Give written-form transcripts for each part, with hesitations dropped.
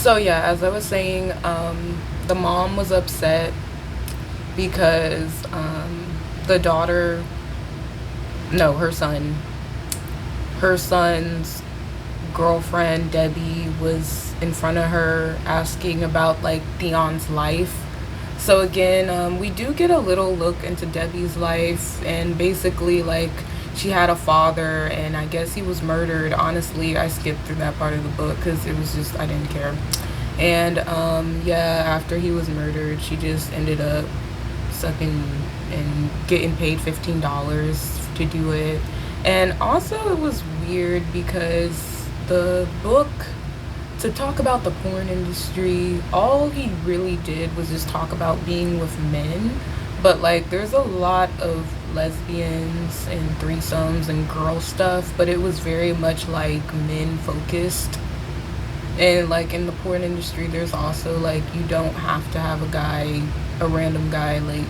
So yeah, as I was saying, the mom was upset because the daughter, no, her son's girlfriend Debbie was in front of her asking about like Theon's life. So again, we do get a little look into Debbie's life, and basically like she had a father, and I guess he was murdered. Honestly, I skipped through that part of the book because it was just I didn't care. And yeah, after he was murdered, she just ended up sucking and getting paid $15 to do it. And also, it was weird because the book, to talk about the porn industry, all he really did was just talk about being with men. But like, there's a lot of lesbians and threesomes and girl stuff, but it was very much like men focused. And like in the porn industry, there's also like, you don't have to have a random guy like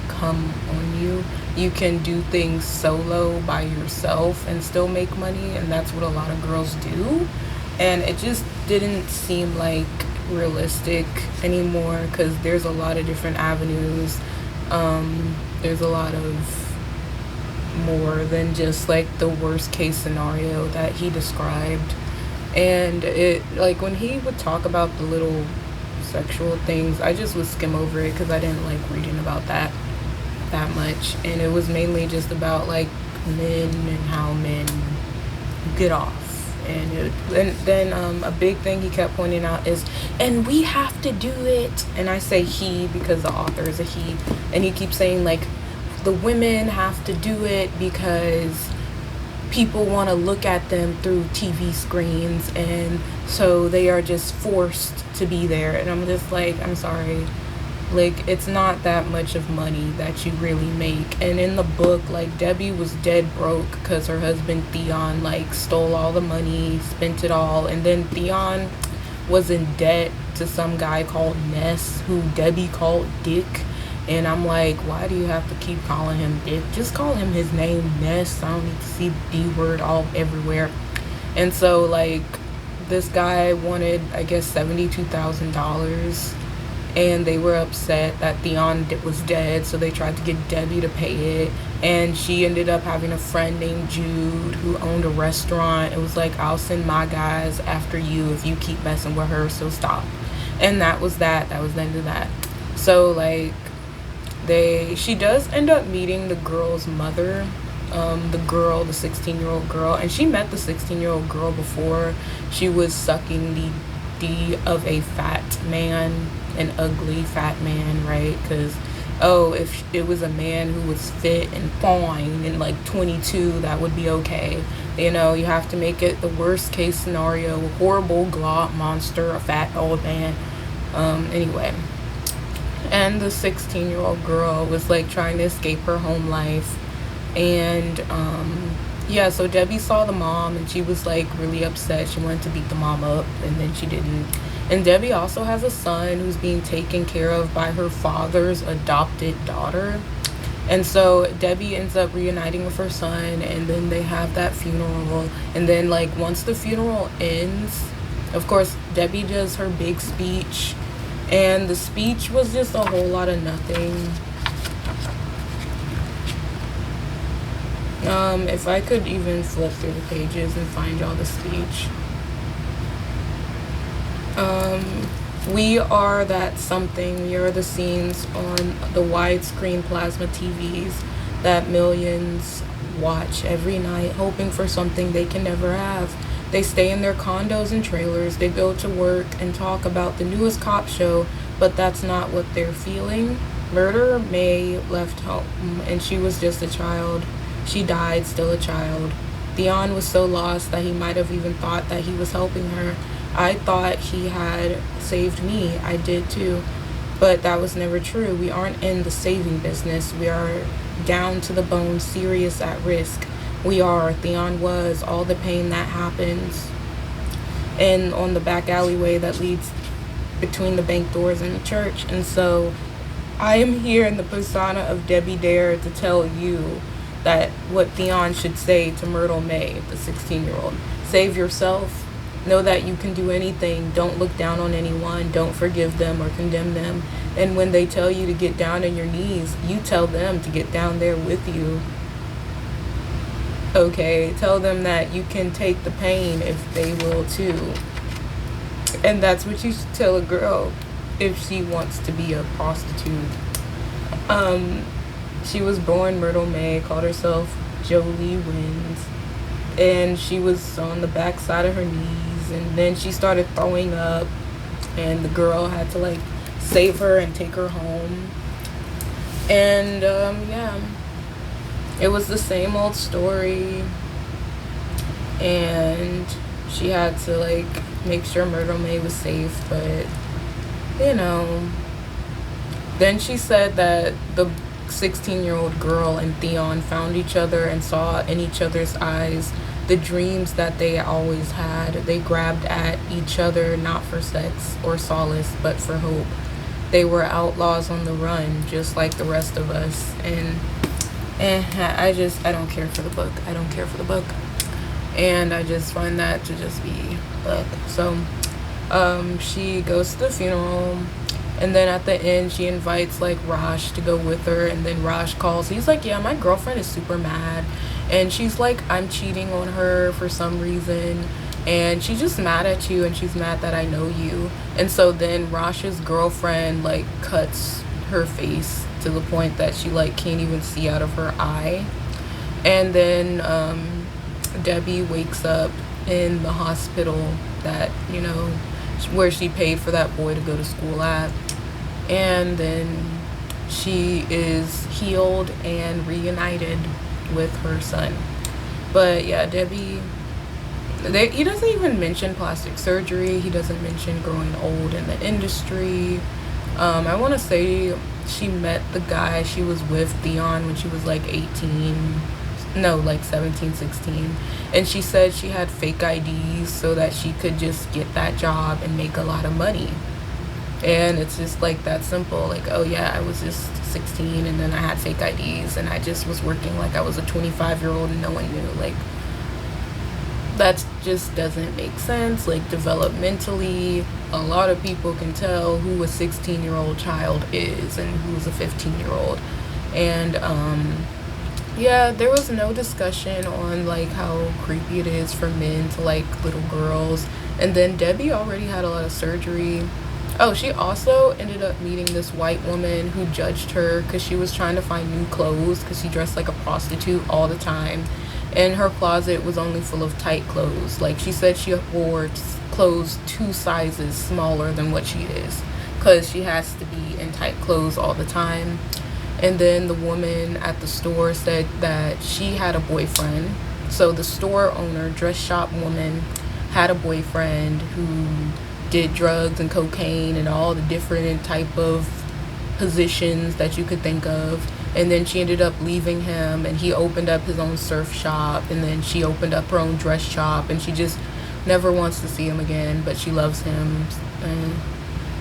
come on you. You can do things solo by yourself and still make money, and that's what a lot of girls do. And it just didn't seem like realistic anymore because there's a lot of different avenues. There's a lot of more than just like the worst case scenario that he described. And it, like, when he would talk about the little sexual things, I just would skim over it because I didn't like reading about that much. And it was mainly just about like men and how men get off. And then a big thing he kept pointing out is, and we have to do it. And I say he because the author is a he. And he keeps saying like, the women have to do it because people want to look at them through TV screens, and so they are just forced to be there. And I'm just like, I'm sorry, like, it's not that much of money that you really make. And in the book, like, Debbie was dead broke because her husband Theon like stole all the money, spent it all, and then Theon was in debt to some guy called Ness, who Debbie called Dick. And I'm like, why do you have to keep calling him Dick? Just call him his name, Ness. I don't need to see the D word all everywhere. And so, like, this guy wanted, I guess, $72,000. And they were upset that Theon was dead, so they tried to get Debbie to pay it. And she ended up having a friend named Jude who owned a restaurant. It was like, I'll send my guys after you if you keep messing with her, so stop. And that was that. That was the end of that. So, like, she does end up meeting the girl's mother, the 16-year-old girl, and she met the 16-year-old girl before. She was sucking the D of a fat man, an ugly fat man, right? Because, oh, if it was a man who was fit and fine and like 22, that would be okay. You know, you have to make it the worst case scenario, a horrible glot monster, a fat old man. Anyway. And the 16-year-old girl was like trying to escape her home life. And yeah, so Debbie saw the mom and she was like really upset. She wanted to beat the mom up, and then she didn't. And Debbie also has a son who's being taken care of by her father's adopted daughter. And so Debbie ends up reuniting with her son, and then they have that funeral. And then like once the funeral ends, of course Debbie does her big speech. And the speech was just a whole lot of nothing. If I could even flip through the pages and find y'all the speech. We are that something. We are the scenes on the widescreen plasma TVs that millions watch every night, hoping for something they can never have. They stay in their condos and trailers. They go to work and talk about the newest cop show, but that's not what they're feeling. Murderer May left home, and she was just a child. She died still a child. Theon was so lost that he might have even thought that he was helping her. I thought he had saved me. I did too. But that was never true. We aren't in the saving business. We are down to the bone, serious, at risk. Theon was, all the pain that happens. And on the back alleyway that leads between the bank doors and the church. And so I am here in the persona of Debbie Dare to tell you that what Theon should say to Myrtle May, the 16-year-old. Save yourself, Know that you can do anything. Don't look down on anyone. Don't forgive them or condemn them. And when they tell you to get down on your knees, you tell them to get down there with you. Okay? Tell them that you can take the pain if they will too. And that's what you should tell a girl if she wants to be a prostitute. She was born Myrtle May, called herself Jolie Wins, and she was on the back side of her knees, and then she started throwing up, and the girl had to like save her and take her home. And yeah, it was the same old story, and she had to like make sure Myrtle May was safe. But you know, then she said that the 16-year-old girl and Theon found each other and saw in each other's eyes the dreams that they always had. They grabbed at each other not for sex or solace, but for hope. They were outlaws on the run, just like the rest of us. And I don't care for the book. I don't care for the book. And I just find that to just be ugh. So she goes to the funeral, and then at the end she invites like Raj to go with her, and then Raj calls. He's like, yeah, my girlfriend is super mad, and she's like, I'm cheating on her for some reason, and she's just mad at you, and she's mad that I know you. And so then Raj's girlfriend like cuts her face to the point that she like can't even see out of her eye. And then Debbie wakes up in the hospital that, you know, where she paid for that boy to go to school at. And then she is healed and reunited with her son. But yeah, Debbie, he doesn't even mention plastic surgery. He doesn't mention growing old in the industry. I want to say she met the guy she was with, Theon, when she was like 18. No, like 17, 16. And she said she had fake IDs so that she could just get that job and make a lot of money. And it's just like that simple. Like, oh yeah, I was just 16 and then I had fake IDs and I just was working like I was a 25-year-old and no one knew. Like, that just doesn't make sense. Like, developmentally, a lot of people can tell who a 16-year-old child is and who's a 15-year-old. And yeah, there was no discussion on like how creepy it is for men to like little girls. And then Debbie already had a lot of surgery. Oh, she also ended up meeting this white woman who judged her because she was trying to find new clothes because she dressed like a prostitute all the time. And her closet was only full of tight clothes. Like, she said she wore clothes 2 sizes smaller than what she is because she has to be in tight clothes all the time. And then the woman at the store said that she had a boyfriend. So the store owner, dress shop woman, had a boyfriend who did drugs and cocaine and all the different type of positions that you could think of. And then she ended up leaving him, and he opened up his own surf shop, and then she opened up her own dress shop, and she just never wants to see him again, but she loves him.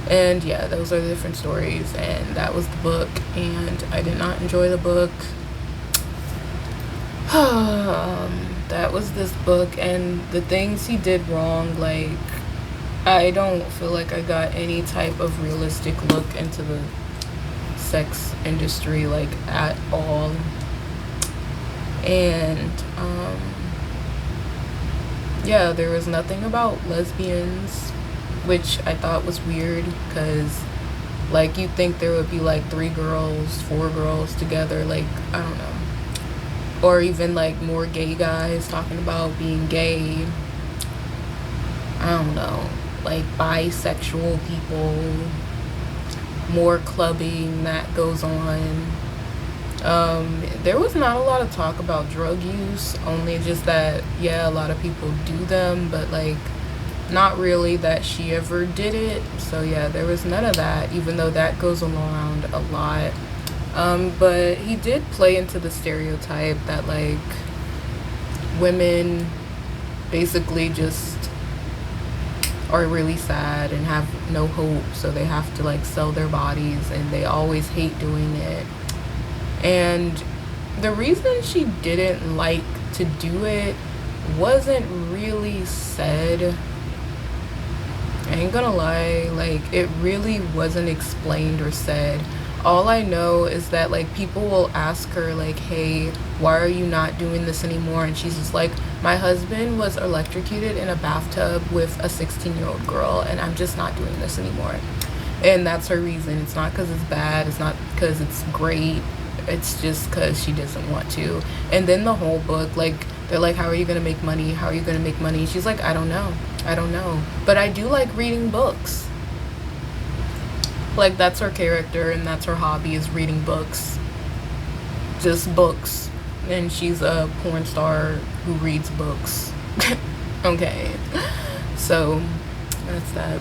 And yeah, those are the different stories, and that was the book, and I did not enjoy the book. That was this book, and the things he did wrong, like, I don't feel like I got any type of realistic look into the sex industry, like, at all. And yeah, there was nothing about lesbians, which I thought was weird, because like, you'd think there would be like 3 girls, 4 girls together, like, I don't know, or even like more gay guys talking about being gay. I don't know, like bisexual people, more clubbing that goes on. There was not a lot of talk about drug use, only just that, yeah, a lot of people do them, but like, not really that she ever did it. So yeah, there was none of that, even though that goes around a lot. But he did play into the stereotype that like women basically just are really sad and have no hope, so they have to like sell their bodies, and they always hate doing it. And the reason she didn't like to do it wasn't really said. ain't gonna lie, like, it really wasn't explained or said. All I know is that, like, people will ask her, like, hey, why are you not doing this anymore? And she's just like, my husband was electrocuted in a bathtub with a 16-year-old girl, and I'm just not doing this anymore. And that's her reason. It's not because it's bad. It's not because it's great. It's just because she doesn't want to. And then the whole book, like, they're like, how are you going to make money? How are you going to make money? She's like, I don't know. I don't know. But I do like reading books. Like, that's her character, and that's her hobby, is reading books. Just books. And she's a porn star who reads books. Okay. So, that's that.